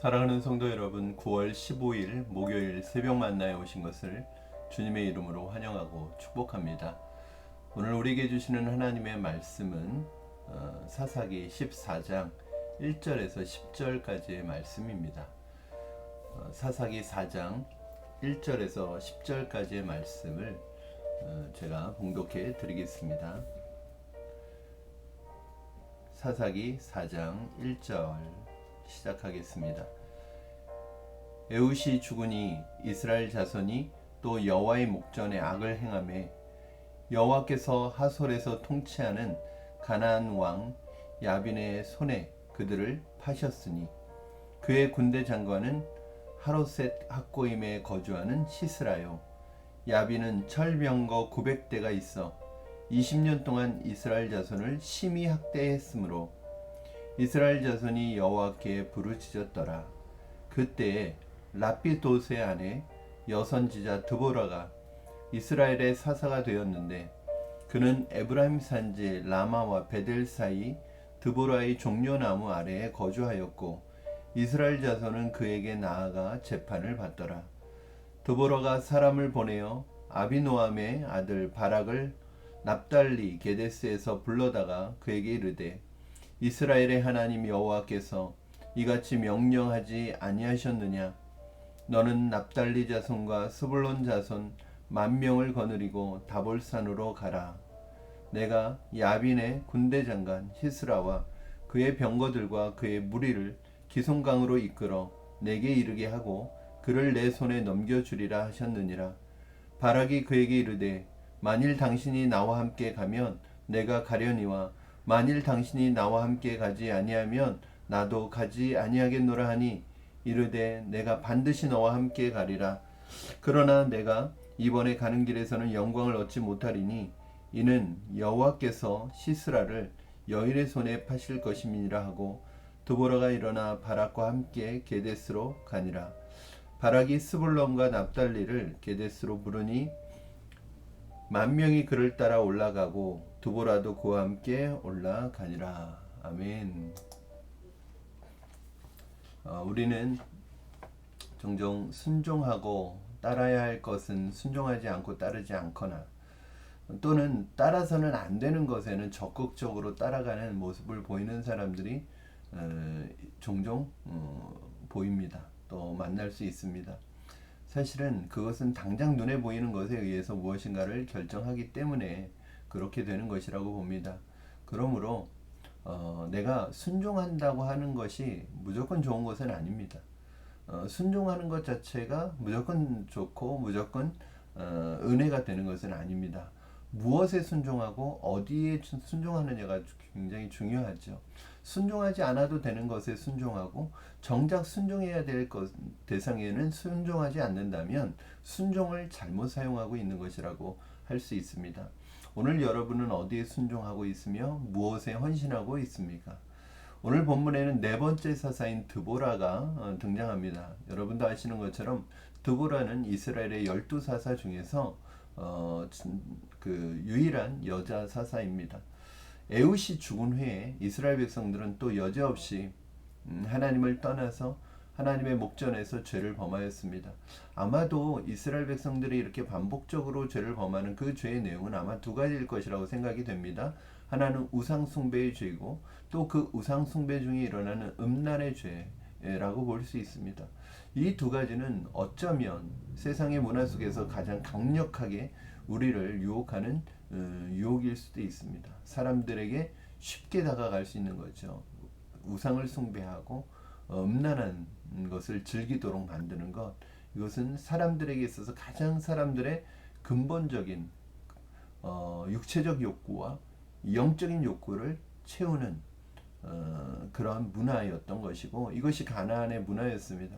사랑하는 성도 여러분, 9월 15일 목요일 새벽 만나에 오신 것을 주님의 이름으로 환영하고 축복합니다. 오늘 우리에게 주시는 하나님의 말씀은 사사기 14장 1절에서 10절까지의 말씀입니다. 사사기 4장 1절에서 10절까지의 말씀을 제가 봉독해 드리겠습니다. 사사기 4장 1절 시작하겠습니다. 에훗이 죽으니 이스라엘 자손이 또 여호와의 목전에 악을 행하매 여호와께서 하솔에서 통치하는 가나안 왕 야빈의 손에 그들을 파셨으니 그의 군대 장관은 하로셋 학고임에 거주하는 시스라요. 야빈은 철병거 900대가 있어 20년 동안 이스라엘 자손을 심히 학대했으므로 이스라엘 자손이 여호와께 부르짖었더라. 그때에 라피도스의 아내 여선지자 드보라가 이스라엘의 사사가 되었는데 그는 에브라임 산지 라마와 베델 사이 드보라의 종려나무 아래에 거주하였고 이스라엘 자손은 그에게 나아가 재판을 받더라. 드보라가 사람을 보내어 아비노함의 아들 바락을 납달리 게데스에서 불러다가 그에게 이르되 이스라엘의 하나님 여호와께서 이같이 명령하지 아니하셨느냐? 너는 납달리 자손과 스불론 자손 10,000명을 거느리고 다볼산으로 가라. 내가 야빈의 군대 장관 히스라와 그의 병거들과 그의 무리를 기송강으로 이끌어 내게 이르게 하고 그를 내 손에 넘겨주리라 하셨느니라. 바락이 그에게 이르되 만일 당신이 나와 함께 가면 내가 가려니와 만일 당신이 나와 함께 가지 아니하면 나도 가지 아니하겠노라 하니 이르되 내가 반드시 너와 함께 가리라. 그러나 내가 이번에 가는 길에서는 영광을 얻지 못하리니 이는 여호와께서 시스라를 여인의 손에 파실 것임이니라 하고 드보라가 일어나 바락과 함께 게데스로 가니라. 바락이 스불론과 납달리를 게데스로 부르니 10,000명이 그를 따라 올라가고 드보라도 그와 함께 올라가니라. 아멘. 우리는 종종 순종하고 따라야 할 것은 순종하지 않고 따르지 않거나 또는 따라서는 안 되는 것에는 적극적으로 따라가는 모습을 보이는 사람들이 종종 보입니다. 또 만날 수 있습니다. 사실은 그것은 당장 눈에 보이는 것에 의해서 무엇인가를 결정하기 때문에 그렇게 되는 것이라고 봅니다. 그러므로 내가 순종한다고 하는 것이 무조건 좋은 것은 아닙니다. 순종하는 것 자체가 무조건 좋고 무조건 은혜가 되는 것은 아닙니다. 무엇에 순종하고 어디에 순종하느냐가 굉장히 중요하죠. 순종하지 않아도 되는 것에 순종하고 정작 순종해야 될 대상에는 순종하지 않는다면 순종을 잘못 사용하고 있는 것이라고 할 수 있습니다. 오늘 여러분은 어디에 순종하고 있으며 무엇에 헌신하고 있습니까? 오늘 본문에는 네 번째 사사인 드보라가 등장합니다. 여러분도 아시는 것처럼 드보라는 이스라엘의 12사사 중에서 그 유일한 여자 사사입니다. 에훗이 죽은 후에 이스라엘 백성들은 또 여지없이 하나님을 떠나서 하나님의 목전에서 죄를 범하였습니다. 아마도 이스라엘 백성들이 이렇게 반복적으로 죄를 범하는 그 죄의 내용은 아마 두 가지일 것이라고 생각이 됩니다. 하나는 우상 숭배의 죄이고 또 그 우상 숭배 중에 일어나는 음란의 죄라고 볼 수 있습니다. 이 두 가지는 어쩌면 세상의 문화 속에서 가장 강력하게 우리를 유혹하는 유혹일 수도 있습니다. 사람들에게 쉽게 다가갈 수 있는 거죠. 우상을 숭배하고 음란한 것을 즐기도록 만드는 것, 이것은 사람들에게 있어서 가장 사람들의 근본적인 육체적 욕구와 영적인 욕구를 채우는 그러한 문화였던 것이고 이것이 가나안의 문화였습니다.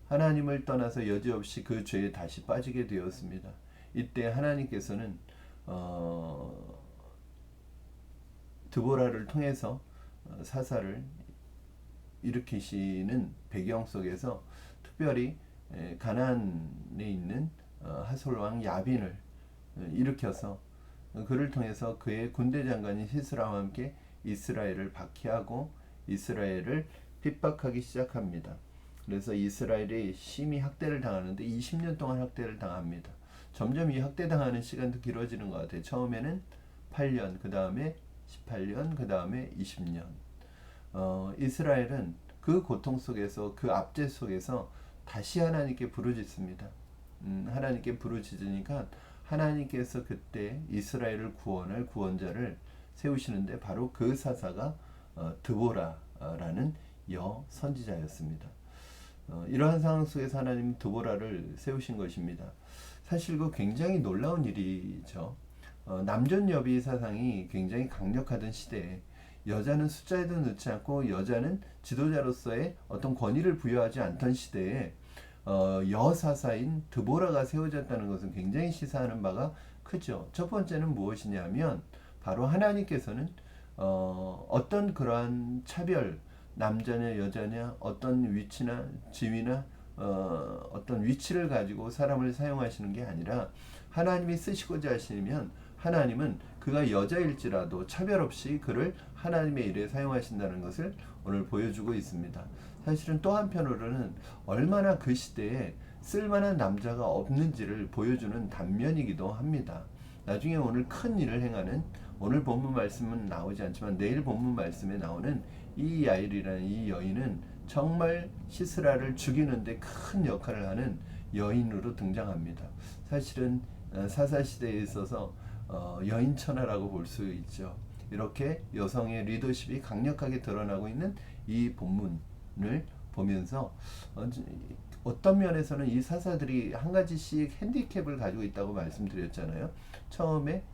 하나님을 떠나서 여지없이 그 죄에 다시 빠지게 되었습니다. 이때 하나님께서는 드보라를 통해서 사사를 일으키시는 배경 속에서 특별히 가나안에 있는 하솔 왕 야빈을 일으켜서 그를 통해서 그의 군대 장관인 시스라와 함께 이스라엘을 박해하고 이스라엘을 핍박하기 시작합니다. 그래서 이스라엘이 심히 학대를 당하는데 20년 동안 학대를 당합니다. 점점 이 학대당하는 시간도 길어지는 것 같아요. 처음에는 8년, 그 다음에 18년, 그 다음에 20년. 이스라엘은 그 고통 속에서, 그 압제 속에서 다시 하나님께 부르짖습니다. 하나님께 부르짖으니까 하나님께서 그때 이스라엘을 구원할 구원자를 세우시는데 바로 그 사사가 드보라라는 여 선지자였습니다. 이러한 상황 속에서 하나님은 드보라를 세우신 것입니다. 사실 그 굉장히 놀라운 일이죠. 남존여비 사상이 굉장히 강력하던 시대에 여자는 숫자에도 넣지 않고 여자는 지도자로서의 어떤 권위를 부여하지 않던 시대에 여사사인 드보라가 세워졌다는 것은 굉장히 시사하는 바가 크죠. 첫 번째는 무엇이냐면 바로 하나님께서는 어떤 그러한 차별, 남자냐 여자냐 어떤 위치나 지위나 어떤 위치를 가지고 사람을 사용하시는 게 아니라 하나님이 쓰시고자 하시면 하나님은 그가 여자일지라도 차별 없이 그를 하나님의 일에 사용하신다는 것을 오늘 보여주고 있습니다. 사실은 또 한편으로는 얼마나 그 시대에 쓸만한 남자가 없는지를 보여주는 단면이기도 합니다. 나중에 오늘 큰 일을 행하는, 오늘 본문 말씀은 나오지 않지만 내일 본문 말씀에 나오는 이 야일이라는 이 여인은 정말 시스라를 죽이는데 큰 역할을 하는 여인으로 등장합니다. 사실은 사사시대에 있어서 여인천하라고 볼 수 있죠. 이렇게 여성의 리더십이 강력하게 드러나고 있는 이 본문을 보면서 어떤 면에서는 이 사사들이 한 가지씩 핸디캡을 가지고 있다고 말씀드렸잖아요. 처음에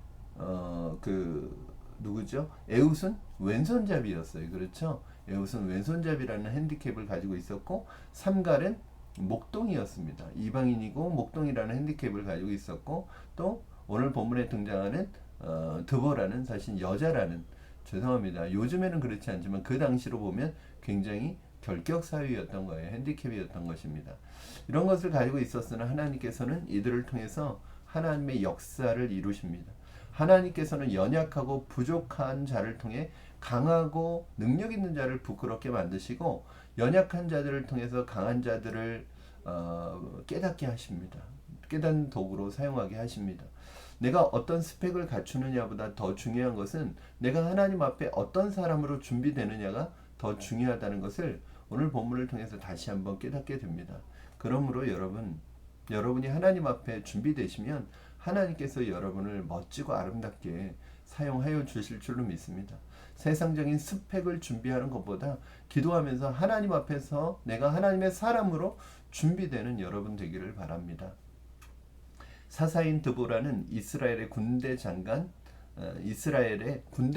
누구죠? 에웃은 왼손잡이였어요. 그렇죠? 에웃은 왼손잡이라는 핸디캡을 가지고 있었고 삼갈은 목동이었습니다. 이방인이고 목동이라는 핸디캡을 가지고 있었고 또 오늘 본문에 등장하는 드보라는 사실 여자라는, 죄송합니다. 요즘에는 그렇지 않지만 그 당시로 보면 굉장히 결격 사유였던 거예요. 핸디캡이었던 것입니다. 이런 것을 가지고 있었으나 하나님께서는 이들을 통해서 하나님의 역사를 이루십니다. 하나님께서는 연약하고 부족한 자를 통해 강하고 능력 있는 자를 부끄럽게 만드시고 연약한 자들을 통해서 강한 자들을 깨닫게 하십니다. 깨닫는 도구로 사용하게 하십니다. 내가 어떤 스펙을 갖추느냐보다 더 중요한 것은 내가 하나님 앞에 어떤 사람으로 준비되느냐가 더 중요하다는 것을 오늘 본문을 통해서 다시 한번 깨닫게 됩니다. 그러므로 여러분이 하나님 앞에 준비되시면 하나님께서 여러분을 멋지고 아름답게 사용하여 주실 줄로 믿습니다. 세상적인 스펙을 준비하는 것보다 기도하면서 하나님 앞에서 내가 하나님의 사람으로 준비되는 여러분 되기를 바랍니다. 사사인 드보라는 이스라엘의 군대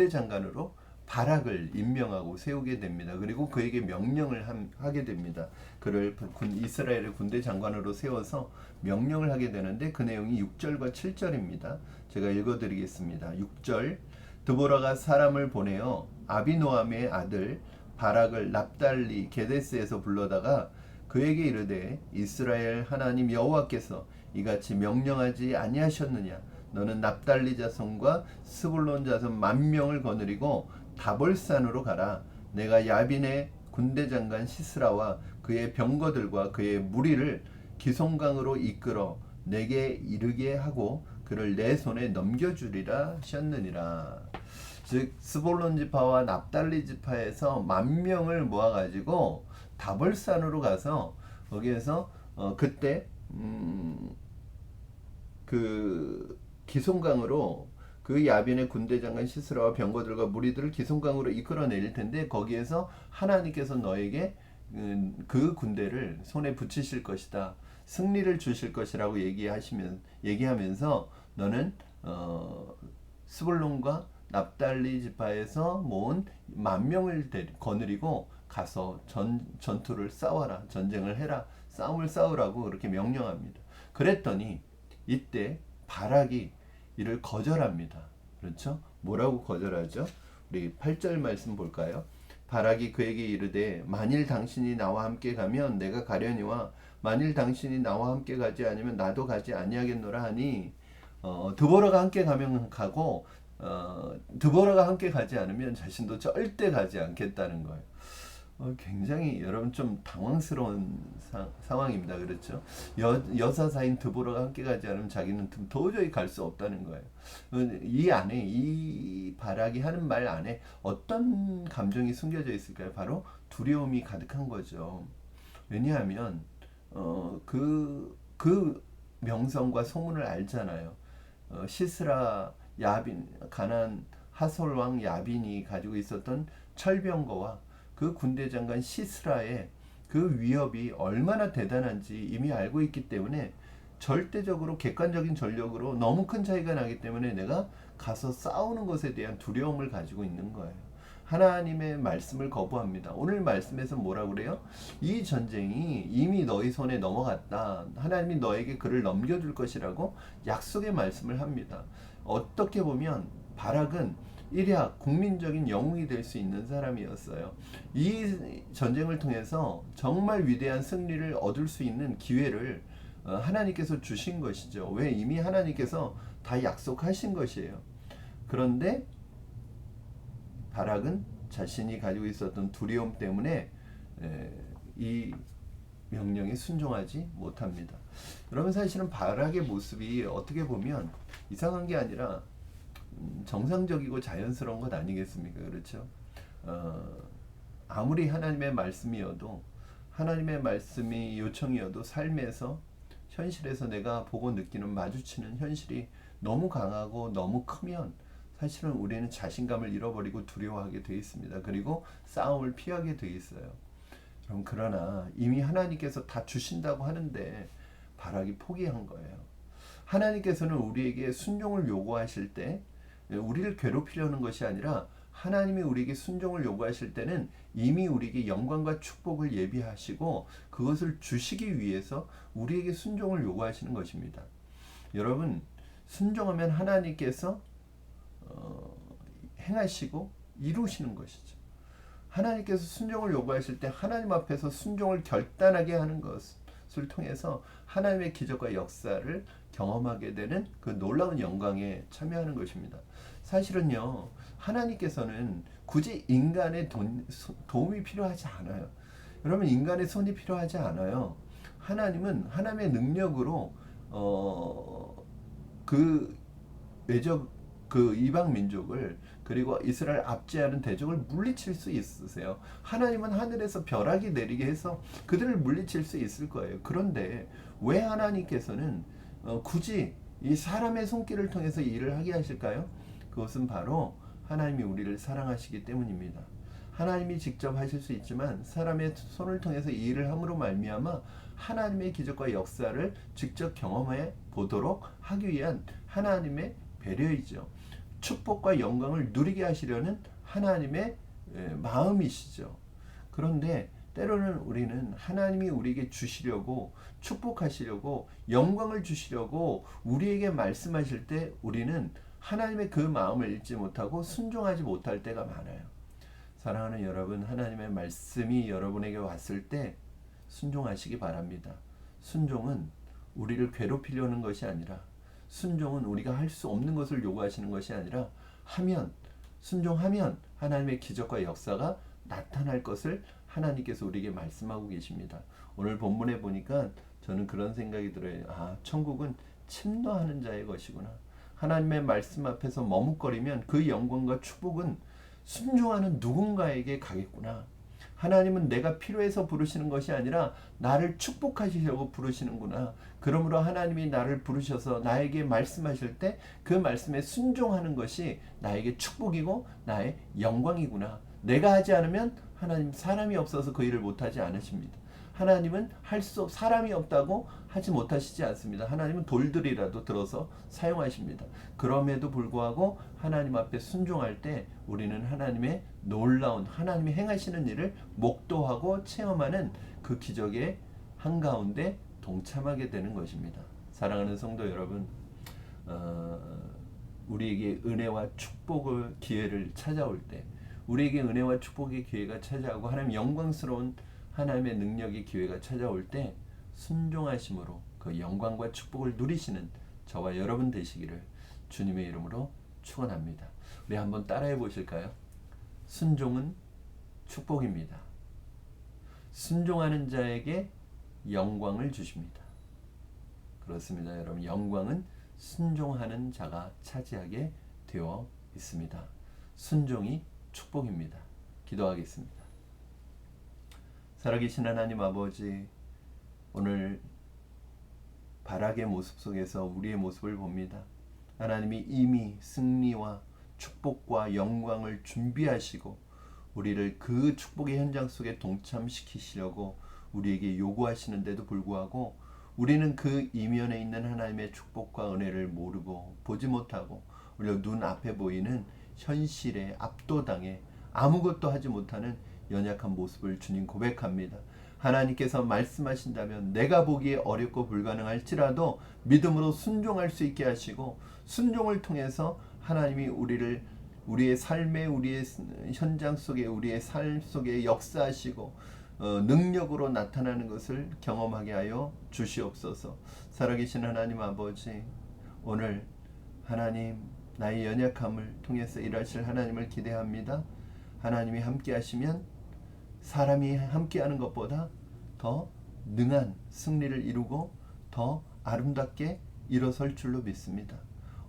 장관으로 바락을 임명하고 세우게 됩니다. 그리고 그에게 명령을 하게 됩니다. 그를 이스라엘의 군대 장관으로 세워서 명령을 하게 되는데 그 내용이 6절과 7절입니다. 제가 읽어드리겠습니다. 6절, 드보라가 사람을 보내어 아비노함의 아들 바락을 납달리 게데스에서 불러다가 그에게 이르되 이스라엘 하나님 여호와께서 이같이 명령하지 아니하셨느냐? 너는 납달리 자손과 스불론 자손 10,000명을 거느리고 다볼산으로 가라. 내가 야빈의 군대 장관 시스라와 그의 병거들과 그의 무리를 기송강으로 이끌어 내게 이르게 하고 그를 내 손에 넘겨주리라 하셨느니라. 즉 스불론 지파와 납달리 지파에서 10,000명을 모아가지고 다볼산으로 가서 거기에서 그때 그 기송강으로 그 야빈의 군대 장관 시스라와 병거들과 무리들을 기송강으로 이끌어내릴 텐데 거기에서 하나님께서 너에게 그 군대를 손에 붙이실 것이다. 승리를 주실 것이라고 얘기하면서 너는 스불론과 납달리 지파에서 모은 10,000명을 거느리고 가서 전투를 싸워라. 전쟁을 해라. 싸움을 싸우라고 그렇게 명령합니다. 그랬더니 이때 바락이 이를 거절합니다. 그렇죠? 뭐라고 거절하죠? 우리 8절 말씀 볼까요? 바락이 그에게 이르되 만일 당신이 나와 함께 가면 내가 가려니와 만일 당신이 나와 함께 가지 않으면 나도 가지 아니하겠노라 하니 드보라가 함께 가면 가고 드보라가 함께 가지 않으면 자신도 절대 가지 않겠다는 거예요. 굉장히 여러분 좀 당황스러운 상황입니다. 그렇죠? 여사사인 드보라가 함께 가지 않으면 자기는 도저히 갈 수 없다는 거예요. 이 안에 이 바락이 하는 말 안에 어떤 감정이 숨겨져 있을까요? 바로 두려움이 가득한 거죠. 왜냐하면 그 명성과 소문을 알잖아요. 시스라 야빈 가난 하솔 왕 야빈이 가지고 있었던 철병거와 그 군대 장관 시스라의 그 위협이 얼마나 대단한지 이미 알고 있기 때문에 절대적으로 객관적인 전력으로 너무 큰 차이가 나기 때문에 내가 가서 싸우는 것에 대한 두려움을 가지고 있는 거예요. 하나님의 말씀을 거부합니다. 오늘 말씀에서 뭐라 그래요? 이 전쟁이 이미 너희 손에 넘어갔다. 하나님이 너에게 그를 넘겨줄 것이라고 약속의 말씀을 합니다. 어떻게 보면 바락은 일약 국민적인 영웅이 될 수 있는 사람이었어요. 이 전쟁을 통해서 정말 위대한 승리를 얻을 수 있는 기회를 하나님께서 주신 것이죠. 왜? 이미 하나님께서 다 약속하신 것이에요. 그런데 바락은 자신이 가지고 있었던 두려움 때문에 이 명령에 순종하지 못합니다. 여러분, 사실은 바락의 모습이 어떻게 보면 이상한 게 아니라 정상적이고 자연스러운 것 아니겠습니까? 그렇죠? 아무리 하나님의 말씀이어도, 하나님의 말씀이 요청이어도 삶에서, 현실에서 내가 보고 느끼는, 마주치는 현실이 너무 강하고 너무 크면 사실은 우리는 자신감을 잃어버리고 두려워하게 되어 있습니다. 그리고 싸움을 피하게 되어 있어요. 그러나 이미 하나님께서 다 주신다고 하는데 바락이 포기한 거예요. 하나님께서는 우리에게 순종을 요구하실 때 우리를 괴롭히려는 것이 아니라, 하나님이 우리에게 순종을 요구하실 때는 이미 우리에게 영광과 축복을 예비하시고 그것을 주시기 위해서 우리에게 순종을 요구하시는 것입니다. 여러분, 순종하면 하나님께서 행하시고 이루시는 것이죠. 하나님께서 순종을 요구하실 때 하나님 앞에서 순종을 결단하게 하는 것을 통해서 하나님의 기적과 역사를 경험하게 되는 그 놀라운 영광에 참여하는 것입니다. 사실은요, 하나님께서는 굳이 인간의 도움이 필요하지 않아요. 여러분, 인간의 손이 필요하지 않아요. 하나님은 하나님의 능력으로 그 외적 그 이방 민족을, 그리고 이스라엘 압제하는 대적을 물리칠 수 있으세요. 하나님은 하늘에서 벼락이 내리게 해서 그들을 물리칠 수 있을 거예요. 그런데 왜 하나님께서는 굳이 이 사람의 손길을 통해서 일을 하게 하실까요? 그것은 바로 하나님이 우리를 사랑하시기 때문입니다. 하나님이 직접 하실 수 있지만 사람의 손을 통해서 이 일을 함으로 말미암아 하나님의 기적과 역사를 직접 경험해 보도록 하기 위한 하나님의 배려이죠. 축복과 영광을 누리게 하시려는 하나님의 마음이시죠. 그런데 때로는 우리는 하나님이 우리에게 주시려고, 축복하시려고, 영광을 주시려고 우리에게 말씀하실 때 우리는 하나님의 그 마음을 읽지 못하고 순종하지 못할 때가 많아요. 사랑하는 여러분, 하나님의 말씀이 여러분에게 왔을 때 순종하시기 바랍니다. 순종은 우리를 괴롭히려는 것이 아니라, 순종은 우리가 할 수 없는 것을 요구하시는 것이 아니라, 순종하면 하나님의 기적과 역사가 나타날 것을 하나님께서 우리에게 말씀하고 계십니다. 오늘 본문에 보니까 저는 그런 생각이 들어요. 천국은 침노하는 자의 것이구나. 하나님의 말씀 앞에서 머뭇거리면 그 영광과 축복은 순종하는 누군가에게 가겠구나. 하나님은 내가 필요해서 부르시는 것이 아니라 나를 축복하시려고 부르시는구나. 그러므로 하나님이 나를 부르셔서 나에게 말씀하실 때 그 말씀에 순종하는 것이 나에게 축복이고 나의 영광이구나. 내가 하지 않으면 하나님, 사람이 없어서 그 일을 못하지 않으십니다. 하나님은 사람이 없다고 하지 못하시지 않습니다. 하나님은 돌들이라도 들어서 사용하십니다. 그럼에도 불구하고 하나님 앞에 순종할 때 우리는 하나님의 놀라운, 하나님이 행하시는 일을 목도하고 체험하는 그 기적의 한가운데 동참하게 되는 것입니다. 사랑하는 성도 여러분, 우리에게 은혜와 축복의 기회를 찾아올 때, 우리에게 은혜와 축복의 기회가 찾아오고 하나님 영광스러운 하나님의 능력의 기회가 찾아올 때 순종하심으로 그 영광과 축복을 누리시는 저와 여러분 되시기를 주님의 이름으로 축원합니다. 우리 한번 따라해 보실까요? 순종은 축복입니다. 순종하는 자에게 영광을 주십니다. 그렇습니다. 여러분, 영광은 순종하는 자가 차지하게 되어 있습니다. 순종이 축복입니다. 기도하겠습니다. 살아계신 하나님 아버지, 오늘 발악의 모습 속에서 우리의 모습을 봅니다. 하나님이 이미 승리와 축복과 영광을 준비하시고 우리를 그 축복의 현장 속에 동참시키시려고 우리에게 요구하시는데도 불구하고 우리는 그 이면에 있는 하나님의 축복과 은혜를 모르고 보지 못하고 오히려 눈앞에 보이는 현실에 압도당해 아무것도 하지 못하는 연약한 모습을 주님 고백합니다. 하나님께서 말씀하신다면 내가 보기에 어렵고 불가능할지라도 믿음으로 순종할 수 있게 하시고 순종을 통해서 하나님이 우리의 삶의 우리의 현장 속에 우리의 삶 속에 역사하시고 능력으로 나타나는 것을 경험하게 하여 주시옵소서. 살아계신 하나님 아버지, 오늘 하나님 나의 연약함을 통해서 일하실 하나님을 기대합니다. 하나님이 함께 하시면 사람이 함께하는 것보다 더 능한 승리를 이루고 더 아름답게 일어설 줄로 믿습니다.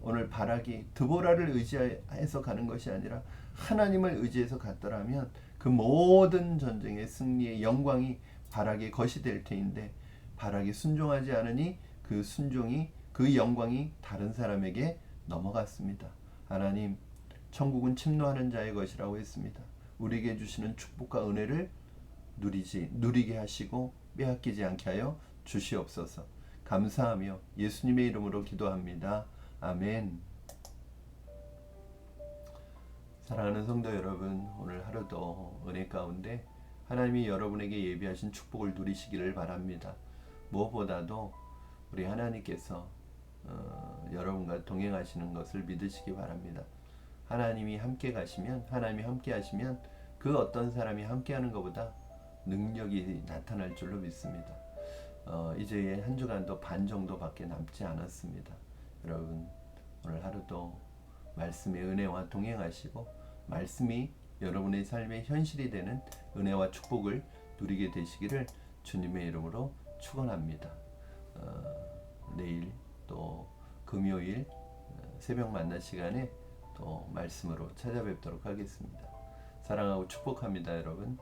오늘 바락이 드보라를 의지해서 가는 것이 아니라 하나님을 의지해서 갔더라면 그 모든 전쟁의 승리의 영광이 바락의 것이 될 테인데 바락이 순종하지 않으니 그 순종이 그 영광이 다른 사람에게 넘어갔습니다. 하나님, 천국은 침노하는 자의 것이라고 했습니다. 우리에게 주시는 축복과 은혜를 누리게 하시고 빼앗기지 않게 하여 주시옵소서. 감사하며 예수님의 이름으로 기도합니다. 아멘. 사랑하는 성도 여러분, 오늘 하루도 은혜 가운데 하나님이 여러분에게 예비하신 축복을 누리시기를 바랍니다. 무엇보다도 우리 하나님께서 여러분과 동행하시는 것을 믿으시기 바랍니다. 하나님이 함께 가시면, 하나님이 함께 하시면 그 어떤 사람이 함께하는 것보다 능력이 나타날 줄로 믿습니다. 이제 한 주간도 반 정도밖에 남지 않았습니다. 여러분, 오늘 하루도 말씀의 은혜와 동행하시고 말씀이 여러분의 삶의 현실이 되는 은혜와 축복을 누리게 되시기를 주님의 이름으로 축원합니다. 내일 또 금요일 새벽 만날 시간에 또 말씀으로 찾아뵙도록 하겠습니다. 사랑하고 축복합니다, 여러분.